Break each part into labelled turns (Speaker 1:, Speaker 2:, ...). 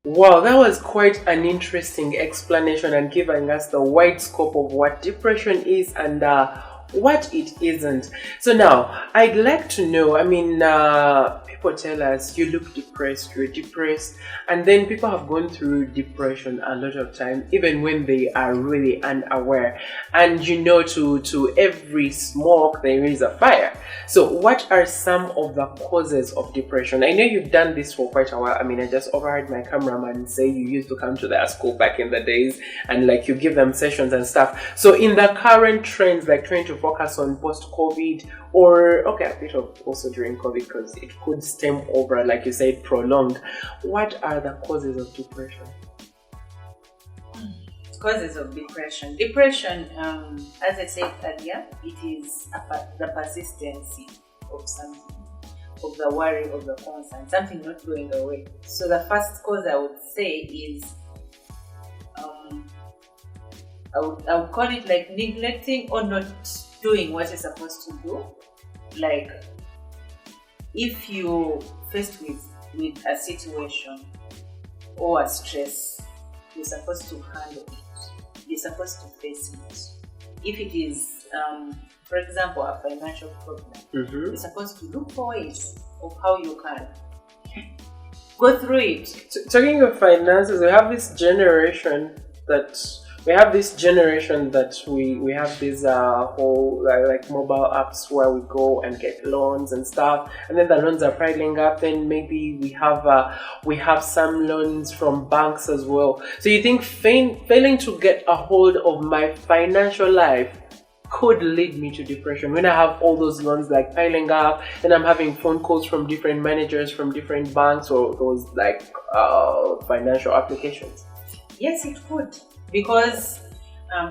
Speaker 1: Wow, that was quite an interesting explanation and giving us the wide scope of what depression is and what it isn't. So now, I'd like to know, people tell us you look depressed, you're depressed, and then people have gone through depression a lot of time, even when they are really unaware. And to every smoke there is a fire. So what are some of the causes of depression? I know you've done this for quite a while. I just overheard my cameraman say you used to come to their school back in the days and like you give them sessions and stuff. So in the current trends, like trying to focus on post-COVID or a bit of also during COVID because it could stem over, like you said, prolonged. What are the causes of depression?
Speaker 2: Causes of depression. Depression, as I said earlier, it is the persistency of something, of the worry, of the concern, something not going away. So the first cause I would say is, I would call it like neglecting or not doing what you're supposed to do. Like if you're faced with a situation or a stress, you're supposed to handle it. You're supposed to face it. If it is, for example, a financial problem, you're supposed to look for ways of how you can go through it.
Speaker 1: Talking of finances, we have this generation that we have these whole like mobile apps where we go and get loans and stuff, and then the loans are piling up. Then maybe we have some loans from banks as well. So you think failing to get a hold of my financial life could lead me to depression when I have all those loans like piling up and I'm having phone calls from different managers from different banks or those like financial applications?
Speaker 2: Yes, it could. Because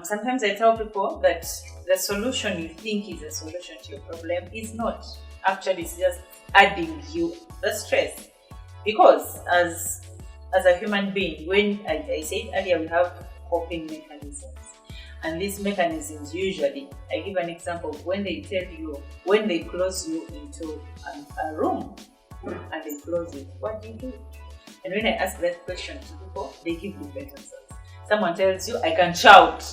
Speaker 2: sometimes I tell people that the solution you think is a solution to your problem is not. Actually, it's just adding you the stress. Because as a human being, when I said earlier, we have coping mechanisms. And these mechanisms usually, I give an example of when they close you into a room and they close it, what do you do? And when I ask that question to people, they give different answers. Someone tells you, I can shout,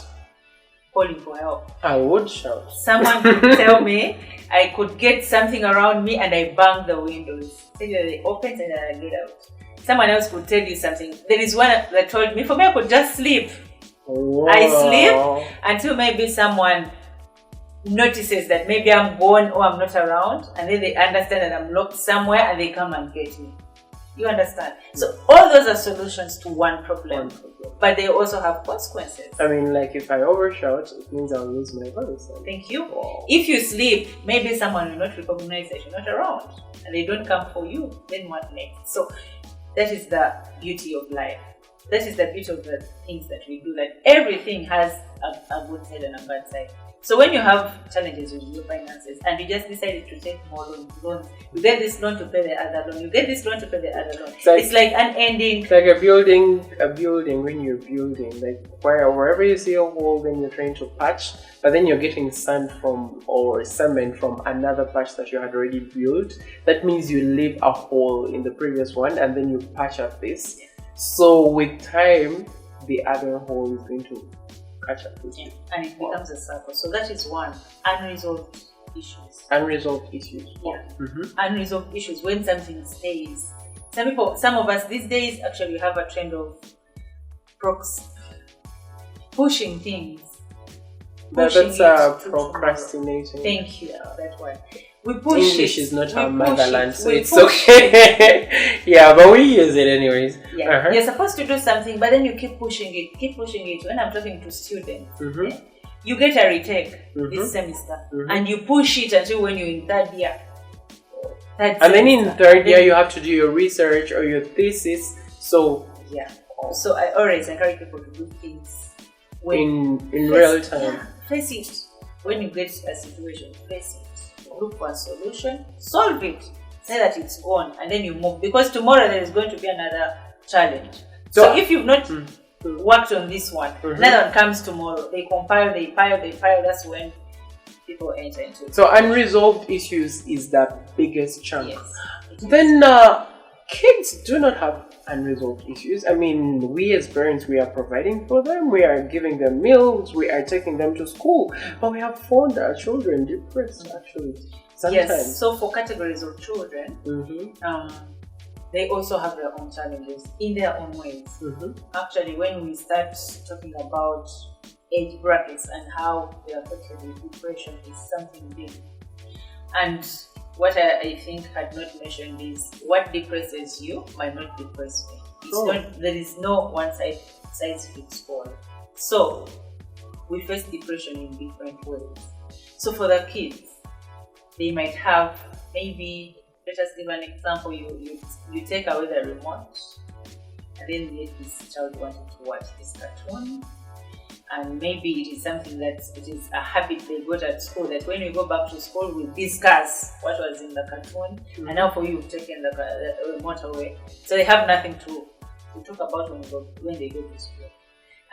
Speaker 2: calling for help.
Speaker 1: I would shout.
Speaker 2: Someone could tell me, I could get something around me and I bang the windows. Tell you they open and I get out. Someone else could tell you something. There is one that told me, for me, I could just sleep.
Speaker 1: Whoa.
Speaker 2: I sleep until maybe someone notices that maybe I'm gone or I'm not around, and then they understand that I'm locked somewhere and they come and get me. You understand? So all those are solutions to one problem. But they also have consequences.
Speaker 1: Like if I overshout, it means I'll lose my voice.
Speaker 2: Thank you.
Speaker 1: Wow.
Speaker 2: If you sleep, maybe someone will not recognize that you're not around and they don't come for you. Then what next? So that is the beauty of life. That is the beauty of the things that we do. That everything has a good side and a bad side. So when you have challenges with your finances and you just decided to take more loans, you get this loan to pay the other loan, you get this loan to pay the other loan. It's like unending.
Speaker 1: It's like a building when you're building, like wherever you see a hole, then you're trying to patch, but then you're getting sand or cement from another patch that you had already built. That means you leave a hole in the previous one and then you patch up this. So with time, the other hole is going to catch up with you.
Speaker 2: And it becomes a circle. So that is one. Unresolved issues.
Speaker 1: Unresolved issues.
Speaker 2: Yeah. Unresolved issues. When something stays. Some of us these days actually have a trend of pushing things.
Speaker 1: That's procrastination.
Speaker 2: Thank you. That one. We push
Speaker 1: English
Speaker 2: it.
Speaker 1: is not our motherland, so it's okay. Yeah, but we use it anyways.
Speaker 2: Yeah. You're supposed to do something, but then you keep pushing it. When I'm talking to students, you get a retake this semester, and you push it until when you're in third year.
Speaker 1: And then in third year, you have to do your research or your thesis. So
Speaker 2: So I always encourage people to do things
Speaker 1: in real time.
Speaker 2: Yeah, face it. When you get a situation, face it. Look for a solution, solve it, say that it's gone, and then you move, because tomorrow there is going to be another challenge. So if you've not worked on this one, another one comes tomorrow. They compile, they pile. That's when people enter into it.
Speaker 1: So unresolved issues is the biggest chunk.
Speaker 2: Yes.
Speaker 1: Then kids do not have unresolved issues. I mean, we as parents, we are providing for them, we are giving them meals, we are taking them to school, but we have found our children depressed actually sometimes.
Speaker 2: Yes, so for categories of children, they also have their own challenges in their own ways. Actually, when we start talking about age brackets and how they are affected with depression is something big. And what I think had not mentioned is what depresses you might not depress me. There is no one size fits all. So we face depression in different ways. So for the kids, they might have maybe, let us give an example, you take away the remote and then let this child wanted to watch this cartoon. And maybe it is something that it is a habit they got at school, that when we go back to school we discuss what was in the cartoon, and now for you you've taken the remote away, so they have nothing to talk about when they go to school.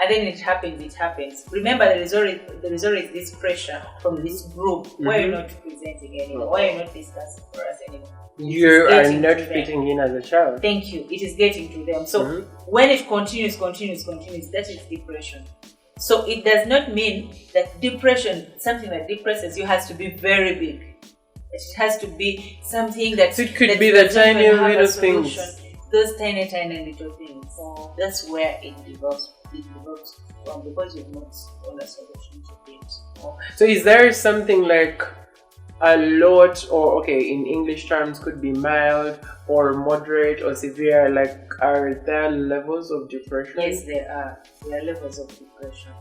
Speaker 2: And then it happens. Remember, there is always this pressure from this group. Why are you not presenting anymore? Why are you not discussing for us anymore?
Speaker 1: You are not fitting in as a child.
Speaker 2: Thank you. It is getting to them. So when it continues, that is depression. So it does not mean that depression, something that depresses you, has to be very big. It has to be something that...
Speaker 1: So it could be the tiny little things.
Speaker 2: Those tiny little things. So that's where it develops from, because you've not found a solution to it.
Speaker 1: So is there something like a lot, or in English terms could be mild or moderate or severe, like are there levels of depression?
Speaker 2: Yes, there are levels of depression.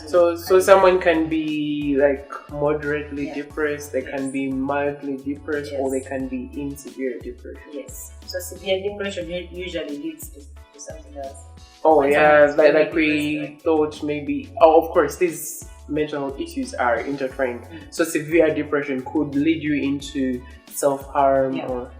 Speaker 1: So someone can be like moderately depressed, they can be mildly depressed, or they can be in severe depression.
Speaker 2: Yes, so severe depression usually leads to something else.
Speaker 1: Like we thought maybe, of course these mental issues are intertwined. So severe depression could lead you into self-harm or...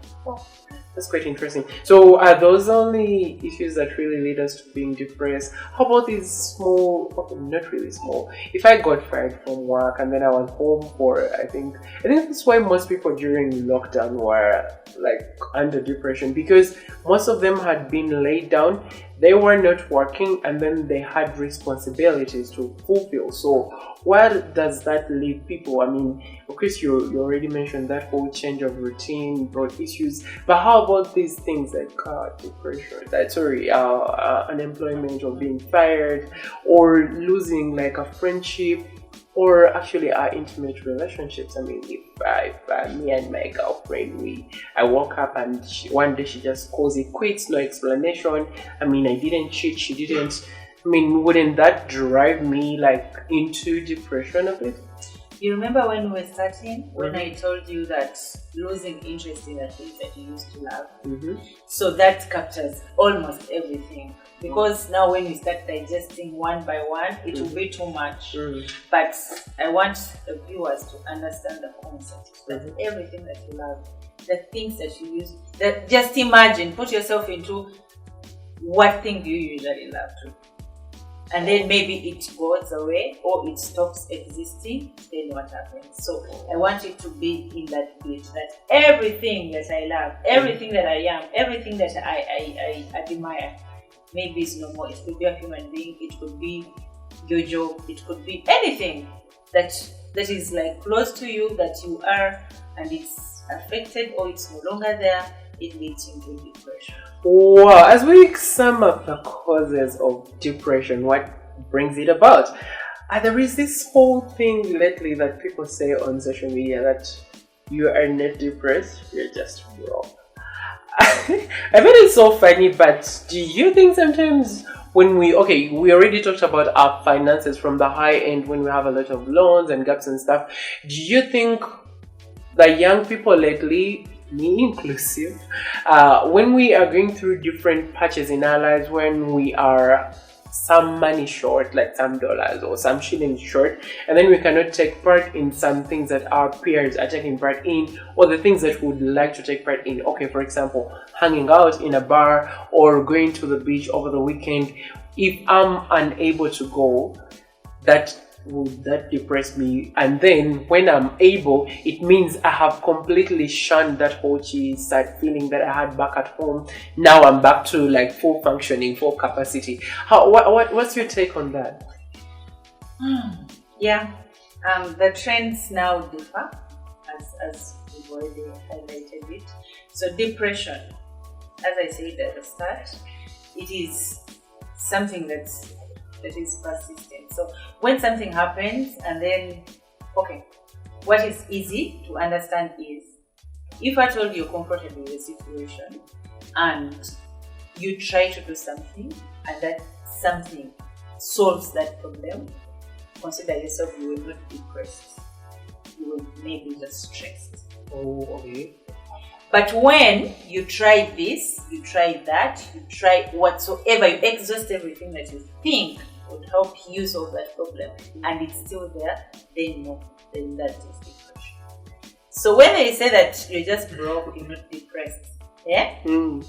Speaker 1: That's quite interesting. So are those only issues that really lead us to being depressed? How about these small, not really small, if I got fired from work and then I was home for, I think that's why most people during lockdown were like under depression, because most of them had been laid down, they were not working, and then they had responsibilities to fulfill. So where does that leave people? I mean, of course, you already mentioned that whole change of routine brought issues, but how about these things like depression, unemployment, or being fired, or losing like a friendship, or actually our intimate relationships? I mean, if me and my girlfriend, I woke up and one day she just calls it quits, no explanation. I mean, I didn't cheat, she didn't. I mean, wouldn't that drive me like into depression a bit?
Speaker 2: You remember when we were starting, when I told you that losing interest in the things that you used to love? So that captures almost everything. Because now when we start digesting one by one, it will be too much. But I want the viewers to understand the concept that everything that you love, the things that you use, that just imagine, put yourself into what thing do you usually love to. And then maybe it goes away or it stops existing, then what happens? So I want it to be in that bit, that everything that I love, everything that I am, everything that I admire, maybe it's no more. It could be a human being, it could be your job, it could be anything that is like close to you, that you are, and it's affected or it's no longer there, it leads into depression.
Speaker 1: Wow, as we sum up the causes of depression, what brings it about? There is this whole thing lately that people say on social media that you are not depressed, you're just broke. I find it so funny, but do you think sometimes when we already talked about our finances from the high end, when we have a lot of loans and gaps and stuff, do you think the young people lately, me inclusive, when we are going through different patches in our lives, when we are some money short, like some dollars or some shillings short, and then we cannot take part in some things that our peers are taking part in, or the things that we would like to take part in. For example, hanging out in a bar or going to the beach over the weekend. If I'm unable to go, that would that depress me? And then when I'm able, it means I have completely shunned that whole sad feeling that I had back at home. Now I'm back to like full functioning, full capacity. What's your take on that?
Speaker 2: Yeah, the trends now differ, as we've already highlighted it. So depression, as I said at the start, it is something that is persistent. So when something happens and then, okay, what is easy to understand is, if I told you're comfortable with a situation and you try to do something and that something solves that problem, consider yourself, you will not be depressed. You will maybe just stressed.
Speaker 1: Oh, okay.
Speaker 2: But when you try this, you try that, you try whatsoever, you exhaust everything that you think would help you solve that problem, and it's still there, then no, then that is depression. So when they say that you're just broke, you're not depressed, yeah? Do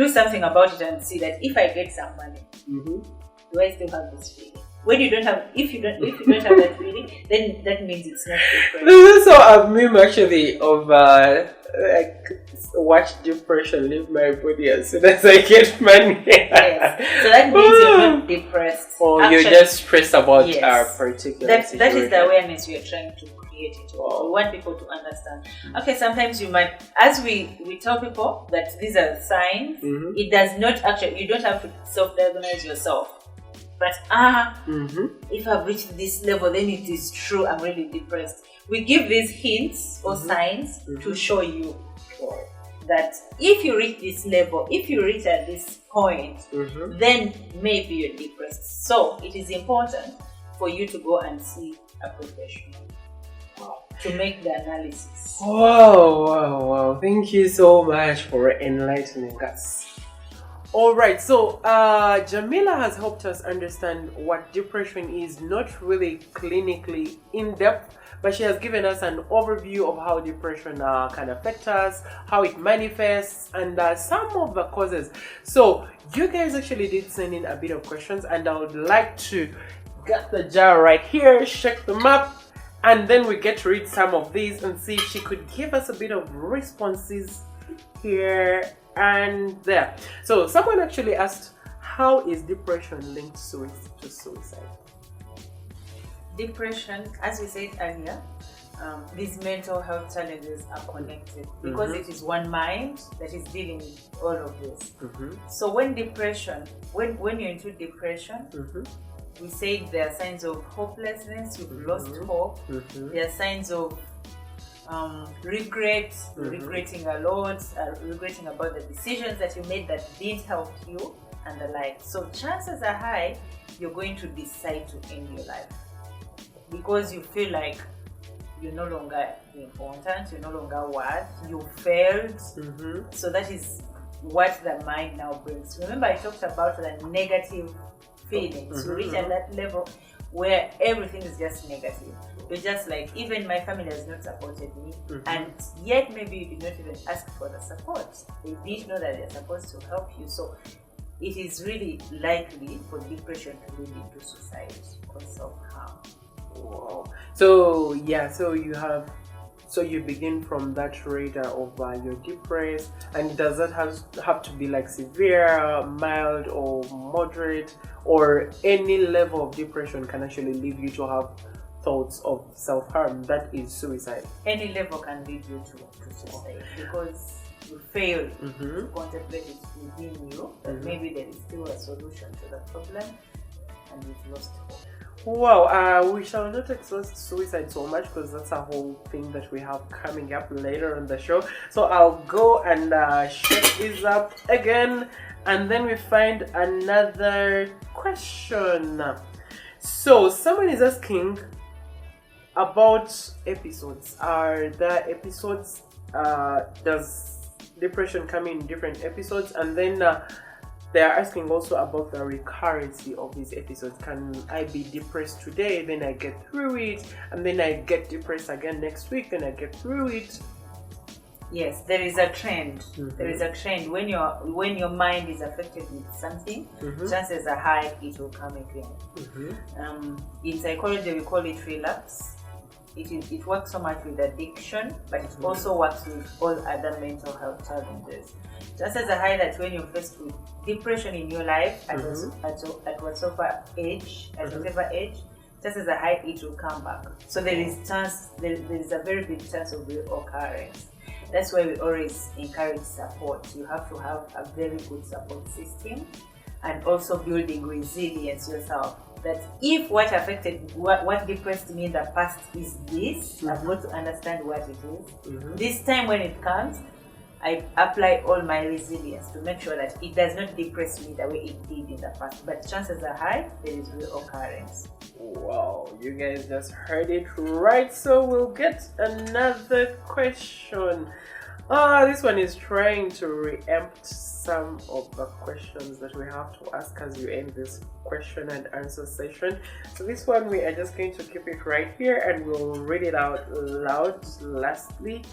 Speaker 2: something about it and see that if I get some money, do I still have this feeling? When you don't have, if you don't have that feeling, then that means it's not depression.
Speaker 1: This is so a meme actually of like watch depression leave my body as soon as I get money.
Speaker 2: Yes. So that means you're not depressed.
Speaker 1: Or you're just stressed about a particular situation.
Speaker 2: That is the awareness we are trying to create it.
Speaker 1: Wow.
Speaker 2: We want people to understand. Okay, sometimes you might, as we tell people that these are signs, it does not actually, you don't have to self-diagnose yourself. But if I've reached this level, then it is true, I'm really depressed. We give these hints or signs to show you that if you reach this level, if you reach at this point, then maybe you're depressed. So it is important for you to go and see a professional to make the analysis.
Speaker 1: Wow. Thank you so much for enlightening us. Alright, so Jamilla has helped us understand what depression is, not really clinically in depth, but she has given us an overview of how depression can affect us, how it manifests, and some of the causes. So you guys actually did send in a bit of questions, and I would like to get the jar right here, check them up, and then we get to read some of these and see if she could give us a bit of responses here and there. So someone actually asked, how is depression linked to suicide?
Speaker 2: Depression, as we said earlier, these mental health challenges are connected because it is one mind that is dealing with all of this. So when depression, when you're into depression, we say there are signs of hopelessness, you've lost hope, there are signs of regret, regretting a lot, regretting about the decisions that you made that didn't help you, and the like. So chances are high you're going to decide to end your life because you feel like you're no longer important, you're no longer worth, you failed. So that is what the mind now brings. Remember, I talked about the negative feelings. You reach at that level where everything is just negative. You're just like, even my family has not supported me, and yet maybe you did not even ask for the support. They didn't know that they're supposed to help you. So it is really likely for depression to lead into suicide or self-harm.
Speaker 1: Wow. So you begin from that radar of you're depressed, and does that have to be like severe, mild, or moderate, or any level of depression can actually lead you to have thoughts of self-harm? That is suicide.
Speaker 2: Any level can lead you to suicide because you fail to contemplate it within you that maybe there is still a solution to the problem and you've lost hope.
Speaker 1: Wow, we shall not exhaust suicide so much because that's a whole thing that we have coming up later on the show. So I'll go and check this up again, and then we find another question. So someone is asking about episodes. Are there episodes? Does depression come in different episodes? And then they are asking also about the recurrency of these episodes. Can I be depressed today, then I get through it, and then I get depressed again next week, then I get through it?
Speaker 2: Yes, there is a trend. There is a trend. When your mind is affected with something, chances are high it will come again. In psychology, we call it relapse. It works so much with addiction, but it also works with all other mental health challenges. Chances are high that when you're faced with depression in your life at whatever age, chances are high it will come back. So there is a very big chance of reoccurrence. That's why we always encourage support. You have to have a very good support system, and also building resilience yourself. That if what depressed me in the past is this, I've got to understand what it is. This time when it comes, I apply all my resilience to make sure that it does not depress me the way it did in the past. But chances are high there is reoccurrence.
Speaker 1: Wow, you guys just heard it right. So we'll get another question. This one is trying to preempt some of the questions that we have to ask as you end this question and answer session. So this one we are just going to keep it right here and we'll read it out loud lastly.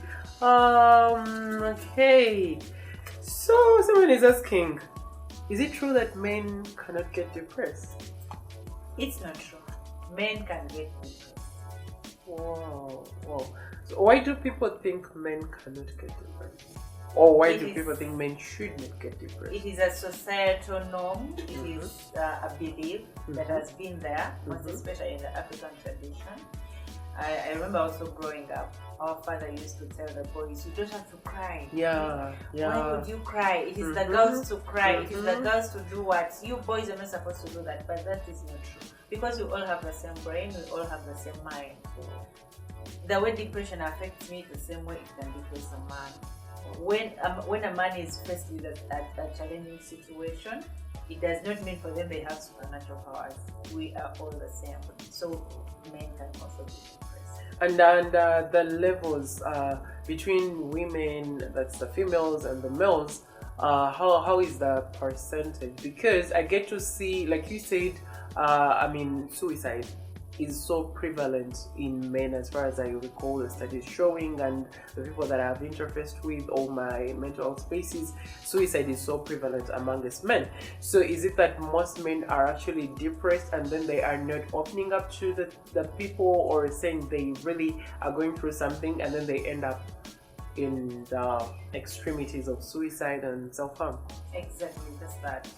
Speaker 1: Okay. So someone is asking, is it true that men cannot get depressed?
Speaker 2: It's not true. Men can get depressed.
Speaker 1: Wow. So why do people think men cannot get depressed? Or why do people think men should not get depressed?
Speaker 2: It is a societal norm. It is a belief that has been there, most especially in the African tradition. I remember also growing up, our father used to tell the boys, you don't have to cry.
Speaker 1: Yeah.
Speaker 2: Why would you cry? It is the girls to cry. It is the girls to do what? You boys are not supposed to do that. But that is not true. Because we all have the same brain, we all have the same mind. The way depression affects me, the same way it can depress a man. When a man is faced with a challenging situation, it does not mean for them they have supernatural powers. We are all the same. So men can also be depressed.
Speaker 1: And the levels between women, that's the females, and the males, how is the percentage? Because I get to see, like you said, suicide is so prevalent in men as far as I recall the studies showing, and the people that I have interfaced with, all my mental health spaces, suicide is so prevalent amongst men. So is it that most men are actually depressed and then they are not opening up to the people, or saying they really are going through something and then they end up in the extremities of suicide and self-harm?
Speaker 2: Exactly, that's that.